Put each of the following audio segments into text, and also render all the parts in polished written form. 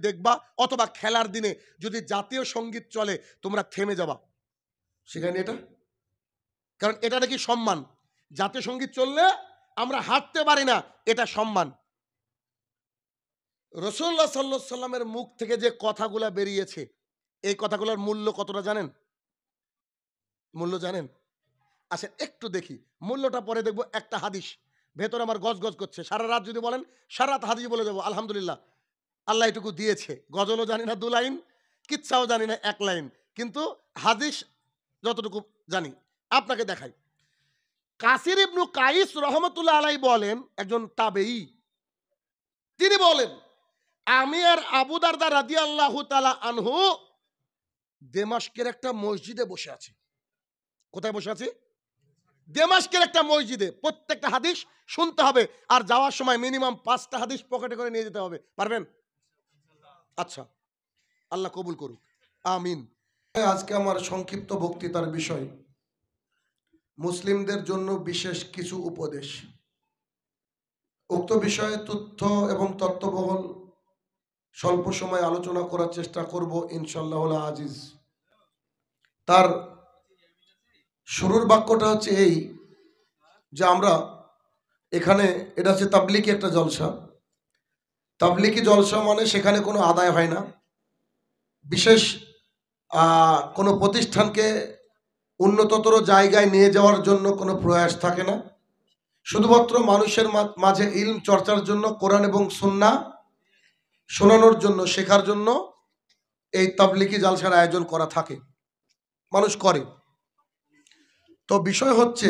দেখবা, অথবা খেলার দিনে যদি জাতীয় সঙ্গীত চলে তোমরা থেমে যাবা। সেখানে এটা, কারণ এটা নাকি সম্মান। জাতীয় সঙ্গীত চললে আমরা হাঁটতে পারি না, এটা সম্মান। রাসূলুল্লাহ সাল্লাল্লাহু আলাইহি সাল্লামের মুখ থেকে যে কথাগুলো বেরিয়েছে, এই কথাগুলোর মূল্য কতটা জানেন? মূল্য জানেন? আসেন একটু দেখি মূল্যটা, পরে দেখবো একটা হাদিস ভেতরে আমার গজ গজ করছে। সারা রাত যদি বলেন সারা রাত হাদিস বলে যাবো, আলহামদুলিল্লাহ আল্লাহ এটুকু দিয়েছে। গজলও জানি না 2 লাইন, কিচ্ছাও জানি না 1 লাইন, কিন্তু হাদিস যতটুকু জানি আপনাকে দেখাই। কাসির ইবনু কাইস রহমতুল্লাহ আলাইহি বলেন, একজন তাবেঈ, তিনি বলেন আমি আর আবু দারদা রাদিয়াল্লাহু তাআলা আনহু দেমাশকের একটা মসজিদে বসে আছি। কোথায় বসে আছি? দেমাশকের একটা মসজিদে। প্রত্যেকটা হাদিস শুনতে হবে, আর যাওয়ার সময় মিনিমাম 5টা হাদিস পকেটে করে নিয়ে যেতে হবে। পারবেন? আচ্ছা, আল্লাহ কবুল করুক, আমিন। আজকে আমার সংক্ষিপ্ত বক্তৃতার বিষয় মুসলিমদের জন্য বিশেষ কিছু উপদেশ। উক্ত বিষয়ে তথ্য এবং তত্ত্ববহুল স্বল্প সময় আলোচনা করার চেষ্টা করব ইনশাআল্লাহুল আজিজ। তার শুরুর বাক্যটা হচ্ছে এই যে আমরা এখানে, এটা হচ্ছে তাবলিগি একটা জলসা। তাবলিগি জলসা মানে সেখানে কোনো আদায় হয় না, বিশেষ কোনো প্রতিষ্ঠানকে উন্নততর জায়গায় নিয়ে যাওয়ার জন্য কোনো প্রয়াস থাকে না। শুধুমাত্র মানুষের মাঝে ইলম চর্চার জন্য, কোরআন এবং সুন্নাহ শোনানোর জন্য, শেখার জন্য এই তাবলিগি জালসার আয়োজন করা থাকে, মানুষ করে। তো বিষয় হচ্ছে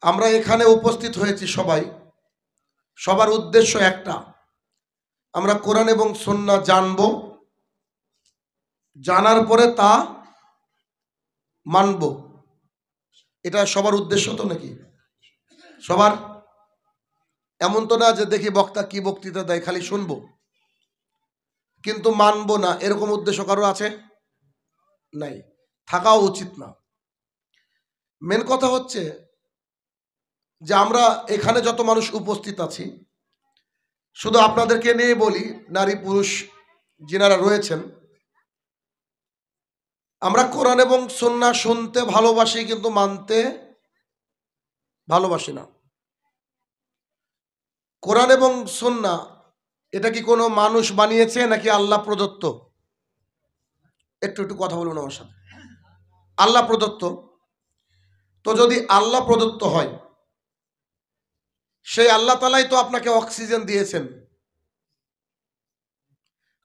আমরা এখানে উপস্থিত হয়েছি সবাই, সবার উদ্দেশ্য একটা, আমরা কোরআন এবং সুন্নাহ জানব, জানার পরে তা মানব। এটা সবার উদ্দেশ্য তো নাকি? সবার? এমন তো না যে দেখি বক্তা কি বক্তৃতা দেয় খালি শুনবো কিন্তু মানবো না, এরকম উদ্দেশ্য কারো আছে? নাই, থাকাও উচিত না। মেন কথা হচ্ছে যে আমরা এখানে যত মানুষ উপস্থিত আছি, শুধু আপনাদেরকে নিয়ে বলি, নারী পুরুষ যিনারা রয়েছেন, আমরা কোরআন এবং সুন্নাহ শুনতে ভালোবাসি কিন্তু মানতে ভালোবাসি না। কোরআন এবং সুন্নাহ এটা কি কোনো মানুষ বানিয়েছে নাকি আল্লাহ প্রদত্ত? একটু একটু কথা বলুন আমার সাথে। আল্লাহ প্রদত্ত। তো যদি আল্লাহ প্রদত্ত হয়, সেই আল্লাহ তাআলাই তো আপনাকে অক্সিজেন দিয়েছেন,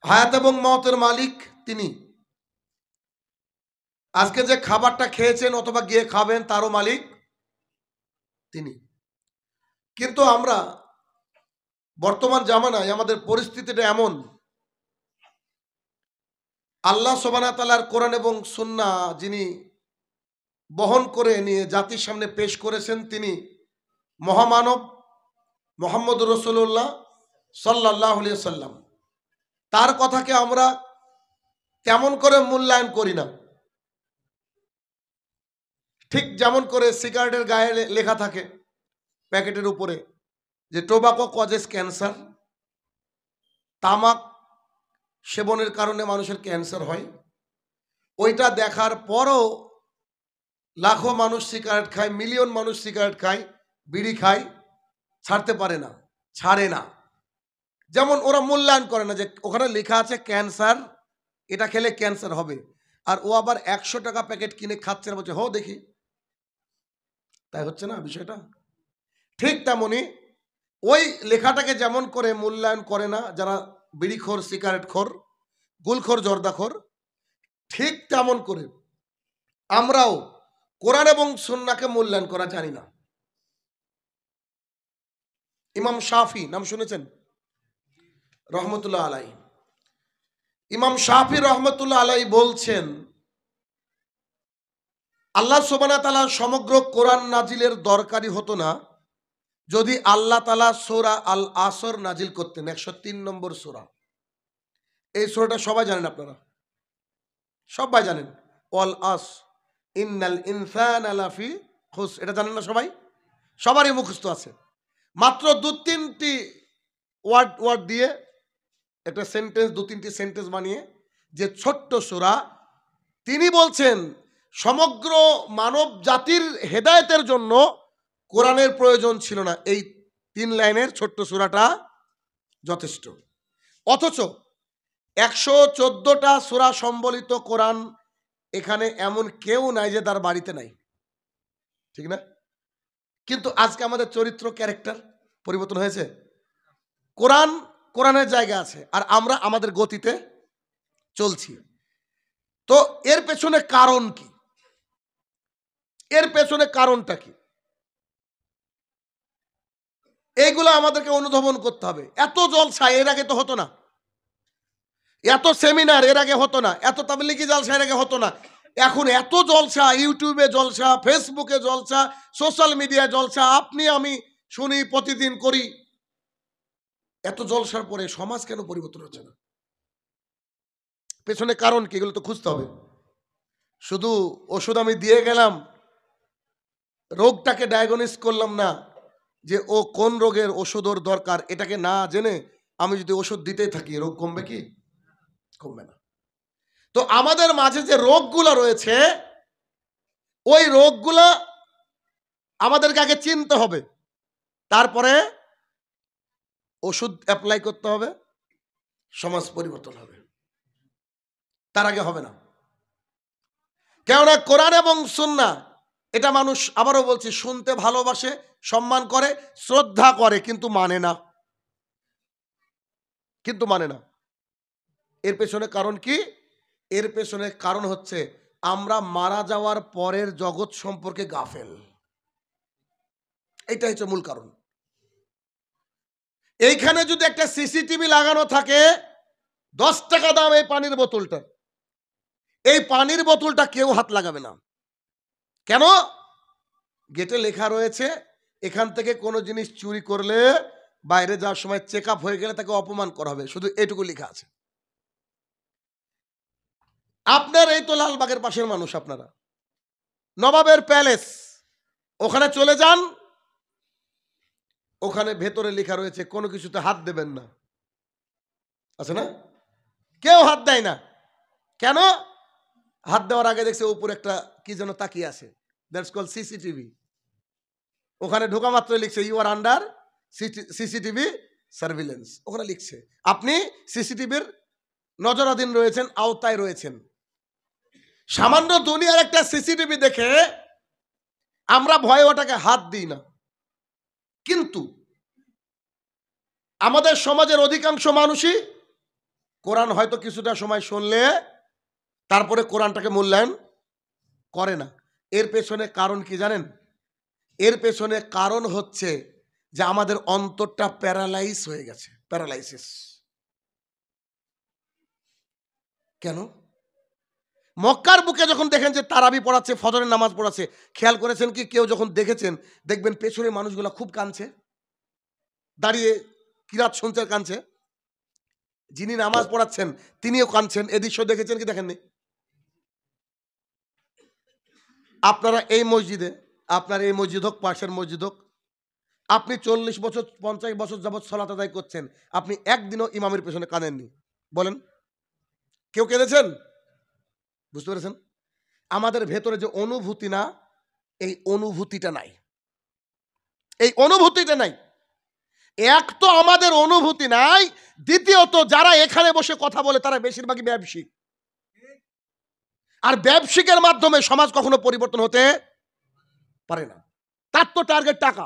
হায়াত এবং মওতের মালিক তিনি। আজকে যে খাবারটা খেয়েছেন অথবা গিয়ে খাবেন তারও মালিক তিনি। কিন্তু আমরা বর্তমান জামানায় আমাদের পরিস্থিতিটা এমন, আল্লাহ সুবহানাহু ওয়া তাআলার কোরআন এবং সুন্নাহ যিনি বহন করে নিয়ে জাতির সামনে পেশ করেছেন, তিনি মহামানব মুহাম্মদুর রাসূলুল্লাহ সাল্লাল্লাহু আলাইহি ওয়াসাল্লাম। তার কথাকে আমরা তেমন করে মূল্যায়ন করি না। ঠিক যেমন করে সিগারেটের গায়ে লেখা থাকে প্যাকেটের উপরে যে টোবাকো কজেস ক্যান্সার, তামাক সেবনের কারণে মানুষের ক্যান্সার হয়, ওইটা দেখার পরও লাখো মানুষ সিগারেট খায়, মিলিয়ন মানুষ সিগারেট খায়, বিড়ি খায়, ছাড়তে পারে না, ছাড়ে না। যেমন ওরা মূল্যায়ন করে না যে ওখানে লেখা আছে ক্যান্সার, এটা খেলে ক্যান্সার হবে, আর ও আবার 100 টাকা প্যাকেট কিনে খাচ্ছে না, বলছে হো দেখি। তাই হচ্ছে না বিষয়টা? ঠিক তেমনি ওই লেখাটাকে যেমন করে মূল্যায়ন করে না যারা বিড়িখোর, সিগারেটখোর, গুলখোর, জর্দাখোর, ঠিক তেমন করে আমরাও কোরআন এবং সুন্নাহকে মূল্যায়ন করা জানি না। ইমাম শাফি নাম শুনেছেন রহমতুল্লাহ আলাইহি? ইমাম শাফি রহমতুল্লাহ আলাইহি বলছেন, আল্লাহ সুবহানাহু ওয়া তাআলা সমগ্র কোরআন নাজিলের দরকারি হতো না যদি আল্লাহ তাআলা সূরা আল আসর নাজিল করতেন, 103 নম্বর সূরা। এই সূরাটা সবাই জানেন, আপনারা সবাই জানেন, ওয়াল আস ইন্নাল ইনসানা লাফি খুস, এটা জানেন না সবাই? সবারই মুখস্থ আছে। মাত্র 2-3টি ওয়ার্ড দিয়ে একটা সেন্টেন্স, 2-3টি সেন্টেন্স বানিয়ে, যে ছোট্ট সূরা, তিনি বলছেন সমগ্র মানব জাতির হেদায়েতের জন্য কোরআনের প্রয়োজন ছিল না, এই 3 লাইনের ছোট্ট সূরাটা যথেষ্ট। অথচ 114টা সূরা সম্বলিত কোরআন, এখানে এমন কেউ নাই যে তার বাড়িতে নাই, ঠিক না? কিন্তু আজকে আমাদের চরিত্র, ক্যারেক্টার পরিবর্তন হয়েছে। কোরআন কোরআনের জায়গা আছে, আর আমরা আমাদের গতিতে চলছি। তো এর পেছনে কারণ কি? এর পেছনে কারণটা কি? এইগুলো আমাদেরকে অনুধাবন করতে হবে। এত জলসা এর আগে তো হতো না, এত সেমিনার এর আগে হতো না, এত তাবলীগি জলসা এর আগে হতো না। এখন এত জলসা, ইউটিউবে জলসা, ফেসবুকে জলসা, সোশ্যাল মিডিয়া জলসা, আপনি আমি শুনি, প্রতিদিন করি। এত জলসার পরে সমাজ কেন পরিবর্তন হচ্ছে না? পেছনে কারণ কি? এগুলো তো খুঁজতে হবে। শুধু ওষুধ আমি দিয়ে গেলাম, রোগটাকে ডায়াগনোস করলাম না, যে ও কোন রোগের ওষুধ ওর দরকার, এটাকে না জেনে আমি যদি ওষুধ দিতেই থাকি, রোগ কমবে কি? কমবে না। তো আমাদের মাঝে যে রোগগুলো রয়েছে, ওই রোগগুলো আমাদেরকে আগে চিনতে হবে, তারপরে ওষুধ অ্যাপ্লাই করতে হবে, সমাজ পরিবর্তন হবে। তার আগে হবে না। কেননা কোরআন এবং সুন্নাহ, এটা মানুষ, আবারও বলছি, শুনতে ভালোবাসে, সম্মান করে, শ্রদ্ধা করে, কিন্তু মানে না। কিন্তু মানে না। এর পেছনে কারণ কি? এর পেছনে কারণ হচ্ছে আমরা মারা যাওয়ার পরের জগৎ সম্পর্কে গাফেল। এইটাই হচ্ছে মূল কারণ। এইখানে যদি একটা সিসিটিভি লাগানো থাকে, 10 টাকা দাম এই পানির বোতলটা, এই পানির বোতলটা কেউ হাত লাগাবে না। কেন? গেটে লেখা রয়েছে, এখান থেকে কোনো জিনিস চুরি করলে বাইরে যাওয়ার সময় চেক আপ হয়ে গেলে তাকে অপমান করা হবে, শুধু এটুকু লেখা আছে। আপনার এই তো লালবাগের পাশের মানুষ, আপনারা নবাবের প্যালেস, ওখানে চলে যান, ওখানে ভেতরে লেখা রয়েছে কোনো কিছুতে হাত দেবেন না, আছে না? কেউ হাত দেয় না। কেন? হাত দেওয়ার আগে দেখছে উপরে একটা কি যেন তাকিয়ে আছে, দ্যাটস কল সিসিটিভি। ওখানে ঢোকা মাত্র লিখছে you are under CCTV surveillance. ওখানে লিখছে আপনি সিসিটিভির নজরাধীন রয়েছেন, আওতায় রয়েছেন। সামান্য দুনিয়ার একটা সিসিটিভি দেখে আমরা ভয়ে ওটাকে হাত দিই না, কিন্তু আমাদের সমাজের অধিকাংশ মানুষই কোরআন হয়তো কিছুটা সময় শুনলে তারপরে কোরআনটাকে মূল্যায়ন করে না। এর পেছনে কারণ কি জানেন? এর পেছনে কারণ হচ্ছে যে আমাদের অন্তরটা প্যারালাইজ হয়ে গেছে, প্যারালাইসিস। কেন? মক্কার বুকে যখন দেখেন যে তারাবি পড়াচ্ছে, ফজরের নামাজ পড়াচ্ছে, খেয়াল করেছেন কি? কেউ যখন দেখেছেন, দেখবেন পেছনে মানুষগুলো খুব কাঁদছে, দাঁড়িয়ে কিরাত শুনছে, কাঁদছে। যিনি নামাজ পড়াচ্ছেন তিনিও কাঁদছেন। এ দৃশ্য দেখেছেন কি দেখেননি? আপনারা এই মসজিদে, আপনার এই মসজিদ হোক, পাশের মসজিদ হোক, আপনি 40 বছর 50 বছর যাবৎ সালাত আদায় করছেন, আপনি একদিনও ইমামের পেছনে কাঁদেননি, বলেন? কেউ কেঁদেছেন? বুঝতে পেরেছেন? আমাদের ভেতরে যে অনুভূতি না, এই অনুভূতিটা নাই, এই অনুভূতিটা নাই। এক তো আমাদের অনুভূতি নাই, দ্বিতীয়ত যারা এখানে বসে কথা বলে তারা বেশিরভাগই ব্যবসায়িক, আর ব্যবসায়িকের মাধ্যমে সমাজ কখনো পরিবর্তন হতে পারে না। তার তো টার্গেট টাকা,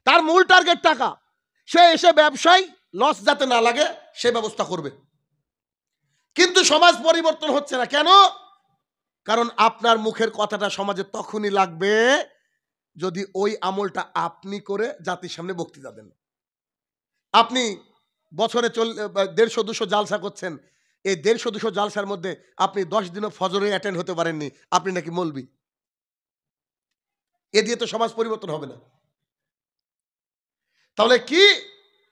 তার মূল টার্গেট টাকা। সে এসে ব্যবসায় লস যাতে না লাগে সে ব্যবস্থা করবে, কিন্তু সমাজ পরিবর্তন হচ্ছে না। কেন? কারণ আপনার মুখের কথাটা সমাজে তখনই লাগবে যদি ওই আমলটা আপনি করে জাতির সামনে বক্তৃতা দেন। আপনি বছরে 150-200 জালসা করছেন, এই 150-200 জালসার মধ্যে আপনি 10 দিনও ফজরে অ্যাটেন্ড হতে পারেননি, আপনি নাকি মৌলবি। এ দিয়ে তো সমাজ পরিবর্তন হবে না। তাহলে কি?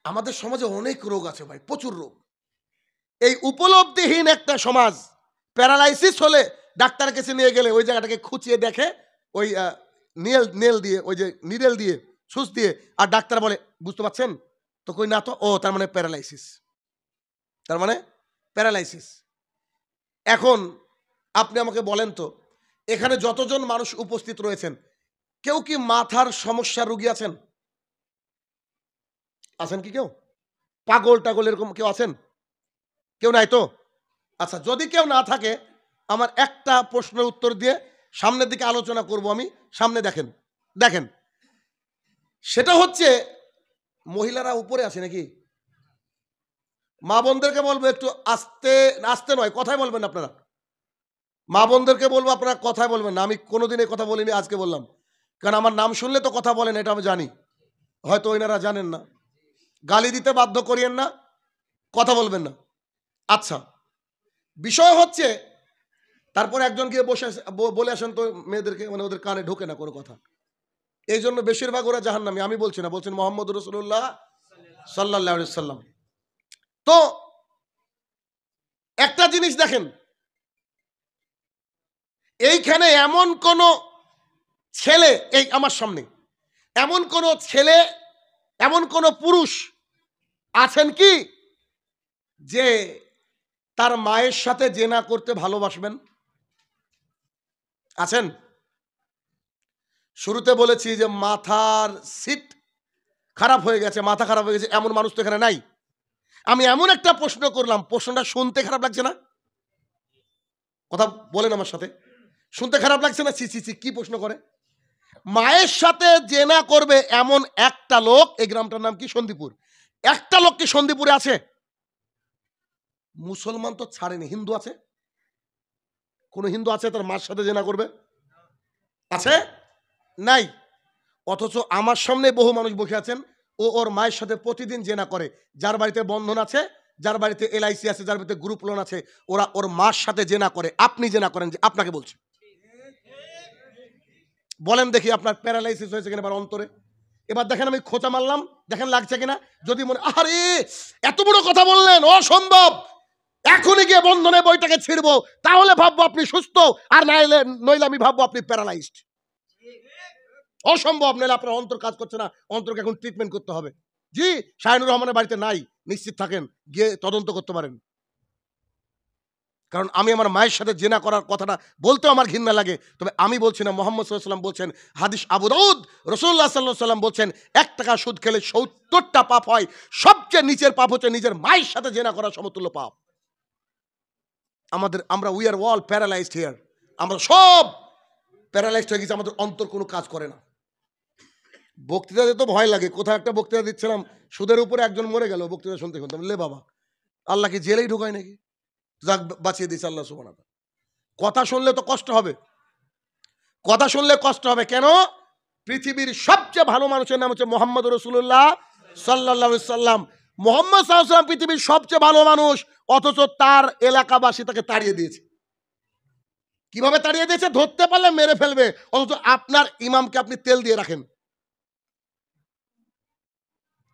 আমাদের সমাজে অনেক রোগ আছে ভাই, প্রচুর রোগ। এই উপলব্ধিহীন একটা সমাজ, প্যারালাইসিস হলে ডাক্তারের কাছে নিয়ে গেলে ওই জায়গাটাকে খুঁচিয়ে দেখে, ওই নেল দিয়ে, ওই যে নিডেল দিয়ে, সুচ দিয়ে, আর ডাক্তার বলে বুঝতে পারছেন তো কই না তো, ও তার মানে প্যারালাইসিস, তার মানে প্যারালাইসিস। এখন আপনি আমাকে বলেন তো, এখানে যতজন মানুষ উপস্থিত রয়েছেন, কেউ কি মাথার সমস্যার রোগী আছেন? আছেন কি কেউ? পাগল টাগল এরকম কেউ আছেন? কেউ নাই তো? আচ্ছা, যদি কেউ না থাকে, আমার একটা প্রশ্নের উত্তর দিয়ে সামনের দিকে আলোচনা করব আমি। সামনে দেখেন, দেখেন, সেটা হচ্ছে মহিলারা উপরে আছে নাকি? মা বোনদেরকে বলবো একটু আস্তে, আস্তে নয়, কথাই বলবেন আপনারা। মা বোনদেরকে বলবো আপনারা কথাই বলবেন না। আমি কোনোদিন এই কথা বলিনি, আজকে বললাম। কারণ আমার নাম শুনলে তো কথা বলেন, এটা আমি জানি। হয়তো ওইনারা জানেন না। গালি দিতে বাধ্য করিয়েন না, কথা বলবেন না। আচ্ছা, বিষয় হচ্ছে, তারপরে একজন গিয়ে বলে আসেন তো মেয়েদেরকে, মানে ওদের কানে ঢোকে না কোনো কথা। এই জন্য বেশিরভাগ ওরা জাহান্নামী। আমি বলছি না, বলছেন মোহাম্মদ রাসূলুল্লাহ সাল্লাল্লাহু আলাইহি সাল্লাম। তো একটা জিনিস দেখেন, এইখানে এমন কোন ছেলে, এই আমার সামনে এমন কোন ছেলে, এমন কোন পুরুষ আছেন কি যে তার মায়ের সাথে জেনা করতে ভালোবাসবেন? আছেন? শুরুতে বলেছি যে মাথার সিট খারাপ হয়ে গেছে, মাথা খারাপ হয়ে গেছে, এমন মানুষ তো এখানে নাই। আমি এমন একটা প্রশ্ন করলাম, প্রশ্নটা শুনতে খারাপ লাগছে না? কথা বলেন আমার সাথে। শুনতে খারাপ লাগছে না? ছি ছি ছি, কি প্রশ্ন করে? মায়ের সাথে জেনা করবে এমন একটা লোক, এই গ্রামটার নাম কি? সন্দীপুর। একটা লোক কি সন্দীপুরে আছে? মুসলমান তো ছাড়েনি, হিন্দু আছে? কোন হিন্দু আছে তার মার সাথে জেনা করবে? আছে? নাই। অথচ আমার সামনে বহু মানুষ বসে আছেন, ও ওর মায়ের সাথে প্রতিদিন জেনা করে। যার বাড়িতে বন্ধন আছে, যার বাড়িতে এলআইসি আছে, যার বাড়িতে গ্রুপ লোন আছে, ওরা ওর মার সাথে জেনা করে। আপনি জেনা করেন যে? আপনাকে বলছি, বলেন দেখি আপনার প্যারালাইসিস হয়েছে কিনা এবার অন্তরে। এবার দেখেন আমি খোঁচা মারলাম, দেখেন লাগছে কিনা। যদি মনে, আরে এত বড় কথা বললেন, অসম্ভব, এখনই গিয়ে বন্ধনে বইটাকে ছিড়বো, তাহলে ভাববো আপনি সুস্থ, আর নইলে আমি ভাববো আপনি প্যারালাইজড। অসম্ভব, নইলে আপনার অন্তর কাজ করছে না, অন্তরকে এখন ট্রিটমেন্ট করতে হবে। জি, শাহিনুর রহমানের বাড়িতে নাই, নিশ্চিত থাকেন, গিয়ে তদন্ত করতে পারেন। কারণ আমি আমার মায়ের সাথে জেনা করার কথাটা বলতেও আমার ঘৃণা লাগে। তবে আমি বলছি না, মুহাম্মদ সাল্লাল্লাহু আলাইহি ওয়াসাল্লাম বলছেন, হাদিস আবু দাউদ, রাসূলুল্লাহ সাল্লাল্লাহু আলাইহি ওয়াসাল্লাম বলছেন ১ টাকা সুদ খেলে ৭০টা পাপ হয়। সবচেয়ে নিচের পাপ হচ্ছে নিজের মায়ের সাথে জেনা করা সমতুল্য পাপ। আমরা we are all paralysed here. আমরা সব প্যারালাইজড হয়ে গেছি, আমাদের অন্তর কোনো কাজ করে না। বক্তৃতা দিতে তো ভয় লাগে। কোথাও একটা বক্তৃতা দিচ্ছিলাম, সুদের উপরে একজন মরে গেল বক্তৃতা শুনতে শুনতে। লে বাবা, আল্লাহ কি জেলেই ঢুকায় নাকি? যাক, বাঁচিয়ে দিয়েছে আল্লাহ সুবহানাহু ওয়া তাআলা। কথা শুনলে তো কষ্ট হবে, কথা শুনলে কষ্ট হবে। কেন? পৃথিবীর সবচেয়ে ভালো মানুষের নাম হচ্ছে মোহাম্মদ রাসূলুল্লাহ সাল্লাল্লাহু আলাইহি সাল্লাম। মোহাম্মদ সাল্লাল্লাহু আলাইহি সাল্লাম পৃথিবীর সবচেয়ে ভালো মানুষ, অথচ তার এলাকাবাসী তাকে তাড়িয়ে দিয়েছে। কিভাবে তাড়িয়ে দিয়েছে? ধরতে পারলে মেরে ফেলবে, অথচ আপনার ইমামকে আপনি তেল দিয়ে রাখেন।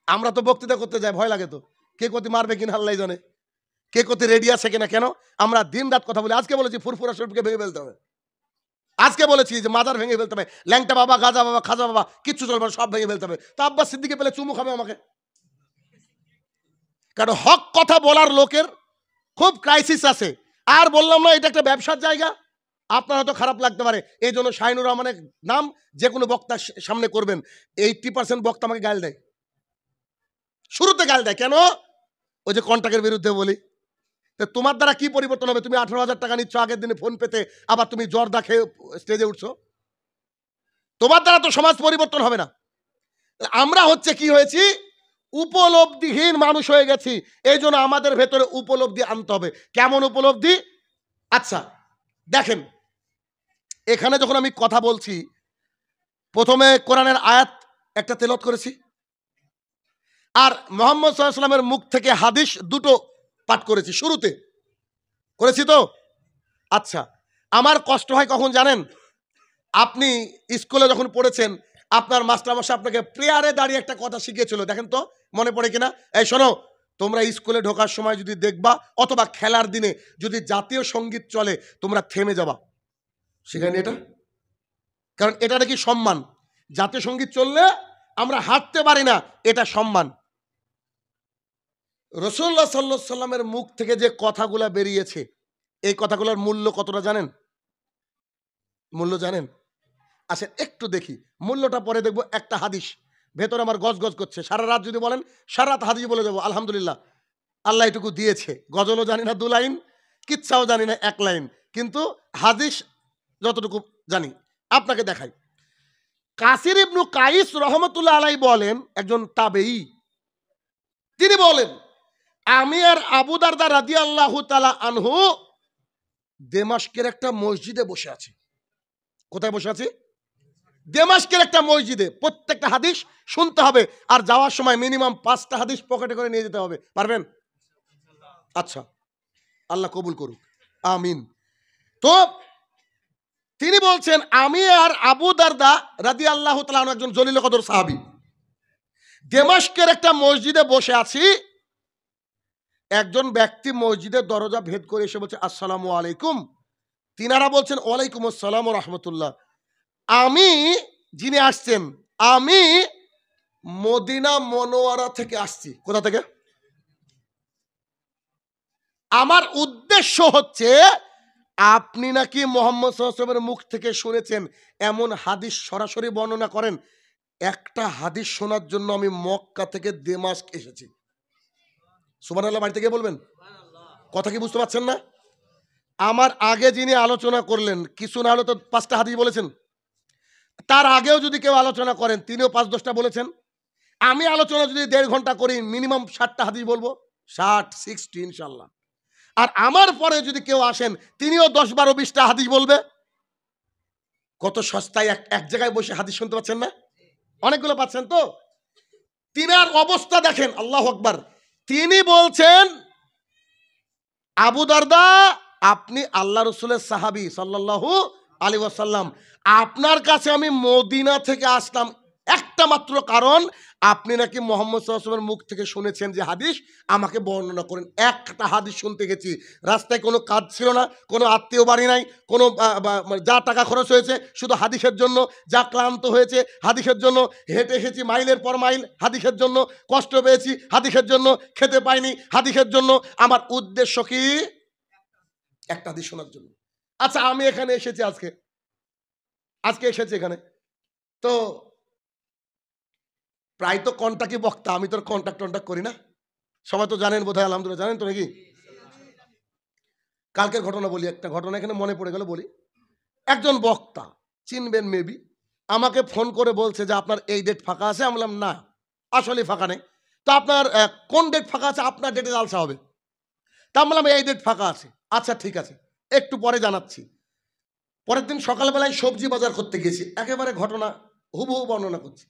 আমরা তো বক্তৃতা করতে যাই, ভয় লাগে তো, কে কোথায় মারবে কিনা আল্লাহ জানে, কে কোথায় রেডি আছে কিনা। কেন? আমরা দিন রাত কথা বলি। আজকে বলেছি ফুরফুরা শরীফকে ভেঙে ফেলতে হবে, আজকে বলেছি যে মাজার ভেঙে ফেলতে হবে, ল্যাংটা বাবা, গাজা বাবা, খাজা বাবা, কিচ্ছু চলবে না, সব ভেঙে ফেলতে হবে। তা আব্বাস সিদ্দিকে পেলে চুমু খাবে আমাকে। কারণ হক কথা বলার লোকের খুব ক্রাইসিস আছে। আর বললাম না, এটা একটা ব্যবসার জায়গা, আপনার হয়তো খারাপ লাগতে পারে। এই জন্য শাহিনুর রহমানের নাম যে কোনো বক্তার সামনে করবেন, 80% বক্তা আমাকে গাল দেয়, শুরুতে গাল দেয়। কেন? ওই যে কন্ট্রাক্টের বিরুদ্ধে বলি। তোমার দ্বারা কি পরিবর্তন হবে? তুমি 18,000 টাকা নিচ্ছ আগের দিনে ফোন পেতে, আবার তুমি জর্দা খেয়ে স্টেজে উঠছো। তোমার দ্বারা তো সমাজ পরিবর্তন হবে না। আমরা হচ্ছে কি হয়েছি? উপলব্ধিহীন মানুষ হয়ে গেছি। এই জন্য আমাদের ভেতরে উপলব্ধি আনতে হবে। কেমন উপলব্ধি? আচ্ছা দেখেন, এখানে যখন আমি কথা বলছি, প্রথমে কোরআনের আয়াত একটা তেলাওয়াত করেছি, আর মুহাম্মদ সাল্লাল্লাহু আলাইহি ওয়াসাল্লামের মুখ থেকে হাদিস দুটো পাঠ করেছি শুরুতে, করেছি তো? আচ্ছা, আমার কষ্ট হয় কখন জানেন? আপনি স্কুলে যখন পড়েছেন, আপনার মাস্টারমশাই আপনাকে প্রেয়ারে দাঁড়িয়ে একটা কথা শিখিয়েছিল, দেখেন তো মনে পড়ে কিনা? এই শোনো, তোমরা স্কুলে ঢোকার সময় যদি দেখবা, অথবা খেলার দিনে যদি জাতীয় সঙ্গীত চলে, তোমরা থেমে যাবা। সেখানে এটা, কারণ এটা নাকি সম্মান। জাতীয় সঙ্গীত চললে আমরা হাঁটতে পারি না, এটা সম্মান। রাসূলুল্লাহ সাল্লাল্লাহু আলাইহি সাল্লামের মুখ থেকে যে কথাগুলা বেরিয়েছে, এই কথাগুলোর মূল্য কতটা জানেন? মূল্য জানেন? আসেন একটু দেখি। মূল্যটা পরে দেখব একটা হাদিস। ভেতরে আমার গজগজ করছে। সারা রাত যদি বলেন, সারা রাত হাদিস বলে দেব। আলহামদুলিল্লাহ। আল্লাহ এটুকু দিয়েছে। গজলও জানি না ২ লাইন, কিচ্ছাও জানি না ১ লাইন। কিন্তু হাদিস যতটুকু জানি, আপনাকে দেখাই। কাসির ইবনু কাইস রহমাতুল্লাহ আলাইহি বলেন, একজন তাবেঈ। তিনি বলেন, আমি আর আবু দারদা রাদিয়াল্লাহু তাআলা আনহু দেমাশকের একটা মসজিদে বসে আছি। কোথায় বসে আছি? দেমাশকের একটা মসজিদে। প্রত্যেকটা হাদিস শুনতে হবে আর যাওয়ার সময় মিনিমাম ৫টা হাদিস পকেটে করে নিয়ে যেতে হবে। পারবেন? আচ্ছা, আল্লাহ কবুল করুক। আমিন। তো তিনি বলছেন, আমি আর আবু দারদা রাদিয়াল্লাহু তাআলা আনহু একজন জলিল কদর সাহাবী। দেমাশকের একটা মসজিদে বসে আছি। একজন ব্যক্তি মসজিদের দরজা ভেদ করে এসে বলছে, আসসালামু আলাইকুম। তিনারা বলছেন, ওয়ালাইকুম আসসালাম ওয়া রাহমাতুল্লাহ। আমি, যিনি আসছেন, আমি মদিনা মনোয়ারা থেকে আসছি। কোথা থেকে? আমার উদ্দেশ্য হচ্ছে, আপনি নাকি মুহাম্মদ সাল্লাল্লাহু আলাইহি ওয়াসাল্লামের মুখ থেকে শুনেছেন, এমন হাদিস সরাসরি বর্ণনা করেন। একটা হাদিস শোনার জন্য আমি মক্কা থেকে দেমাশক এসেছি। সুবহানাল্লাহ বাড়িতে গিয়ে বলবেন। কথা কি বুঝতে পারছেন না? আমার আগে যিনি আলোচনা করলেন, কিছু না হলে তো ৫টা হাদিস বলেছেন। তার আগেও যদি কেউ আলোচনা করেন, তিনিও ৫-১০টা বলেছেন। আমি আলোচনা যদি ১.৫ ঘন্টা করি, মিনিমাম ৬০টা হাদিস বলবো। ৬০, ৬০ ইনশাআল্লাহ। আর আমার পরে যদি কেউ আসেন, তিনিও ১০-১২-২০টা হাদিস বলবে। কত সস্তায় এক জায়গায় বসে হাদিস শুনতে পাচ্ছেন না? অনেকগুলো পাচ্ছেন তো? তিনার অবস্থা দেখেন, আল্লাহু আকবার। তিনি বলছেন, আবু দারদা, আপনি আল্লাহ রসুলের সাহাবী সাল্লাল্লাহু আলাইহি ওয়াসাল্লাম। আপনার কাছে আমি মদিনা থেকে আসলাম একটা মাত্র কারণ, আপনি নাকি মুহাম্মদ সাল্লাল্লাহু আলাইহি ওয়াসাল্লামের মুখ থেকে শুনেছেন যে হাদিস, আমাকে বর্ণনা করেন। একটা হাদিস শুনতে গেছি। রাস্তায় কোনো কাজ ছিল না, কোনো আত্মীয় বাড়ি নাই, কোনো যা টাকা খরচ হয়েছে শুধু হাদিসের জন্য, যা ক্লান্ত হয়েছে হাদিসের জন্য, হেঁটে এসেছি মাইলের পর মাইল হাদিসের জন্য, কষ্ট পেয়েছি হাদিসের জন্য, খেতে পাইনি হাদিসের জন্য। আমার উদ্দেশ্য কি? একটা হাদিস শোনার জন্য। আচ্ছা, আমি এখানে এসেছি আজকে এসেছি এখানে। তো প্রায় তো কন্টাক্টই বক্তা, আমি তো কন্টাক্ট করি না। সবাই তো জানেন বোধহয়, আলহামদুলিল্লাহ জানেন তো নাকি? কালকের ঘটনা বলি, একটা ঘটনা এখানে মনে পড়ে গেল বলি। একজন বক্তা, চিনবেন মেবি, আমাকে ফোন করে বলছে যে আপনার এই ডেট ফাঁকা আছে। আমি বললাম না, আসলে ফাঁকা নেই। তো আপনার কোন ডেট ফাঁকা আছে? আপনার ডেটে জালসা হবে। তা আমি বললাম এই ডেট ফাঁকা আছে। আচ্ছা ঠিক আছে, একটু পরে জানাচ্ছি। পরের দিন সকালবেলায় সবজি বাজার করতে গেছি। একেবারে ঘটনা হুবহু বর্ণনা করছি,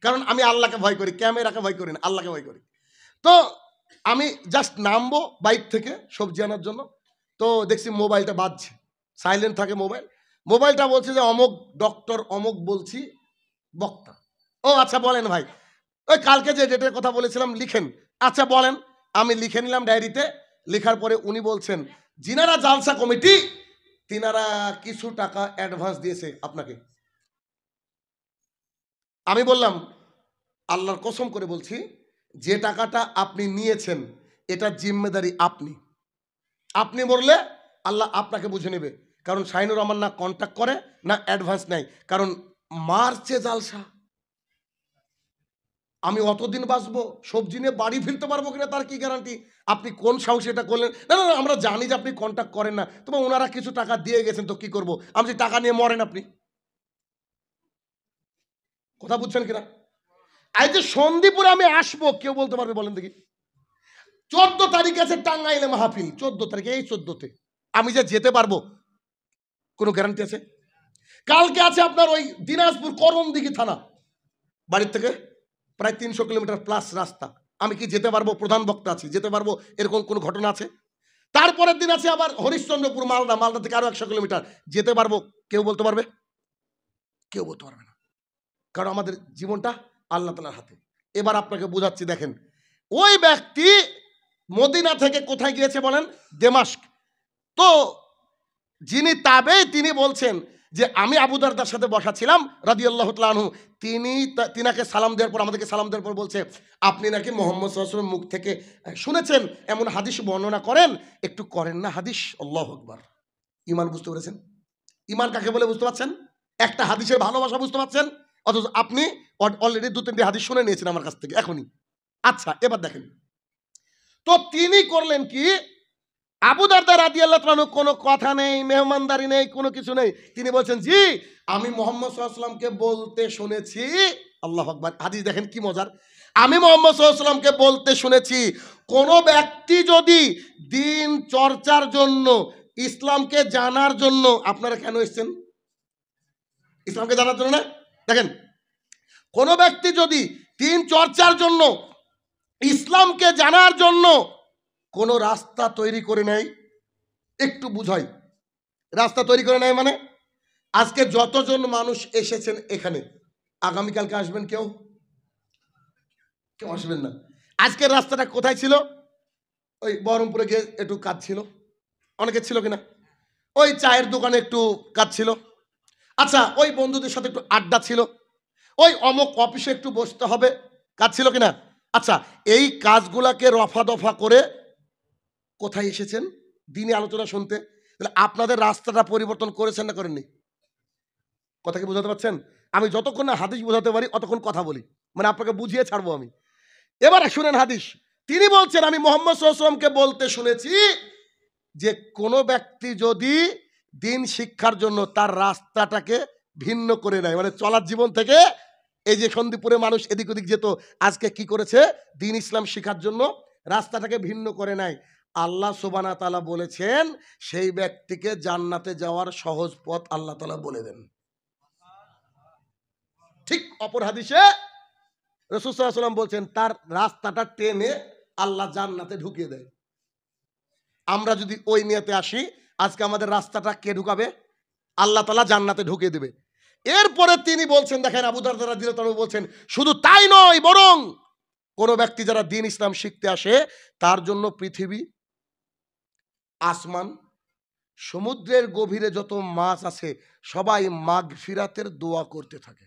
কারণ আমি আল্লাহকে ভয় করি, ক্যামেরাকে ভয় করি না, আল্লাহকে ভয় করি। তো আমি জাস্ট নামবো বাইক থেকে সবজি আনার জন্য। তো দেখছি মোবাইলটা বাজছে, সাইলেন্ট থাকে মোবাইলটা বলছে যে অমুক ডক্টর অমুক বলছি, বক্তা। ও আচ্ছা বলেন ভাই, ওই কালকে যে ডেটের কথা বলেছিলাম লিখেন। আচ্ছা বলেন। আমি লিখে নিলাম ডায়েরিতে। লেখার পরে উনি বলছেন, যিনারা জালসা কমিটি তিনারা কিছু টাকা অ্যাডভান্স দিয়েছে আপনাকে। আমি বললাম, আল্লাহর কসম করে বলছি, যে টাকাটা আপনি নিয়েছেন এটার জিম্মেদারি আপনি মরলে আল্লাহ আপনাকে বুঝে নেবে। কারণ শাহিনুর আমার না কন্ট্যাক্ট করে না অ্যাডভান্স নেয়, কারণ মার্চে জালসা। আমি অতদিন বাঁচবো, সবজি নিয়ে বাড়ি ফিরতে পারবো কিনা তার কি গ্যারান্টি? আপনি কোন সাহসে এটা করলেন? না না, আমরা জানি যে আপনি কন্ট্যাক্ট করেন না, তবে ওনারা কিছু টাকা দিয়ে গেছেন, তো কি করব? আমি যে টাকা নিয়ে মরেন আপনি। কথা বুঝছেন কিনা? এই যে সন্দীপুরে আমি আসবো, কেউ বলতে পারবে বলেন দেখি? 14 তারিখ আছে টাঙ্গাইলে মাহফিল, 14 তারিখে, এই 14তে আমি যে যেতে পারবো কোনো গ্যারান্টি আছে? কালকে আছে আপনার ওই দিনাজপুর করণদিঘি থানা, বাড়ির থেকে প্রায় 300 কিলোমিটার প্লাস রাস্তা। আমি কি যেতে পারবো? প্রধান বক্তা আছি, যেতে পারবো এরকম কোনো ঘটনা আছে? তারপরের দিন আছে আবার হরিশ্চন্দ্রপুর মালদা থেকে আরো 100 কিলোমিটার, যেতে পারবো? কেউ বলতে পারবে? কেউ বলতে পারবে না, কারণ আমাদের জীবনটা আল্লাহ তাআলার হাতে। এবার আপনাকে বোঝাচ্ছি, দেখেন ওই ব্যক্তি মদিনা থেকে কোথায় গিয়েছে বলেন? দেমাশক। তো যিনি তাবে তিনি বলছেন যে আমি আবু দারদার সাথে বসা ছিলাম রাদিয়াল্লাহু তাআলা আনহু, তিনাকে সালাম দেওয়ার পর, আমাদেরকে সালাম দেওয়ার পর বলছে, আপনি নাকি মুহাম্মদ সাল্লাল্লাহু আলাইহি ওয়াসাল্লামের মুখ থেকে শুনেছেন এমন হাদিস বর্ণনা করেন, একটু করেন না হাদিস। আল্লাহু আকবার। ঈমান বুঝতে পেরেছেন? ঈমান কাকে বলে বুঝতে পারছেন? একটা হাদিসের ভালোবাসা বুঝতে পারছেন? অথচ আপনি অলরেডি 2-3টি হাদিস শুনে নিয়েছেন আমার কাছ থেকে এখনই। আচ্ছা, এবার দেখেন তো তিনি করলেন কি, আবু দারদা রাদিয়াল্লাহু তাআলা আনহু কোনো কথা নেই, মেহমানদারি নেই, কোনো কিছু নেই, তিনি বলছেন, জি আমি মুহাম্মদ সাল্লাল্লাহু আলাইহি ওয়াসাল্লামকে বলতে শুনেছি। আল্লাহু আকবার। হাদিস দেখেন কি মজার, আমি মুহাম্মদ সাল্লাল্লাহু আলাইহি ওয়াসাল্লামকে বলতে শুনেছি, কোন ব্যক্তি যদি দিন চর্চার জন্য, ইসলামকে জানার জন্য, আপনারা কেন এসেছেন? ইসলামকে জানার জন্য না? দেখেন, কোন ব্যক্তি যদি দিন চর্চার জন্য, ইসলামকে জানার জন্য কোন রাস্তা তৈরি করে নেয়, একটু বুঝাই, রাস্তা তৈরি করে নেয় মানে, আজকে যতজন মানুষ এসেছেন এখানে, আগামীকালকে আসবেন কেউ? কেউ আসবেন না। আজকের রাস্তাটা কোথায় ছিল? ওই বহরমপুরে গিয়ে একটু কাজ ছিল, অনেকে ছিল কিনা, ওই চায়ের দোকানে একটু কাজ ছিল, আচ্ছা ওই বন্ধুদের সাথে একটু আড্ডা ছিল, ওই অমুক অফিসে একটু বসতে হবে, কাজ ছিল কিনা। আচ্ছা, এই কাজগুলাকে রফা দফা করে কোথায় এসেছেন? দিনে আলোচনা শুনতে। তাহলে আপনাদের রাস্তাটা পরিবর্তন করেছেন না করেননি? কথা কি বোঝাতে পারছেন? আমি যতক্ষণ না হাদিস বোঝাতে পারি অতক্ষণ কথা বলি, মানে আপনাকে বুঝিয়ে ছাড়বো আমি। এবারে শুনেন হাদিস, তিনি বলছেন, আমি মুহাম্মদ সাল্লাল্লাহু আলাইহি ওয়াসাল্লামকে বলতে শুনেছি যে কোনো ব্যক্তি যদি দিন শিক্ষার জন্য তার রাস্তাটাকে ভিন্ন করে নেয়, মানে চলার জীবন থেকে, এই যে সন্দীপুরে মানুষ এদিক ওদিক যেত, আজকে কি করেছে, দিন ইসলাম শিখার জন্য রাস্তাটাকে ভিন্ন করে নেয়, আল্লাহ সুবহানাহু ওয়া তাআলা বলেছেন সেই ব্যক্তিকে জান্নাতে যাওয়ার সহজ পথ আল্লাহ তাআলা বলে দেন। ঠিক অপর হাদিসে রাসূল সাল্লাল্লাহু আলাইহি ওয়াসাল্লাম বলছেন তার রাস্তাটা টেনে আল্লাহ জান্নাতে ঢুকিয়ে দেয়। আমরা যদি ওই নিয়তে আসি, আজকে আমাদের রাস্তাটা কে ঢুকাবে? আল্লাহ তাআলা জান্নাতে ঢুকিয়ে দেবে। এরপরে তিনি বলছেন, দেখেন আবু দারদা রাদিয়াল্লাহু তাআলা বলছেন, শুধু তাই নয়, বরং কোন ব্যক্তি যারা দ্বীন ইসলাম শিখতে আসে তার জন্য পৃথিবী, আসমান, সমুদ্রের গভীরে যত মাছ আছে সবাই মাগফিরাতের দোয়া করতে থাকে।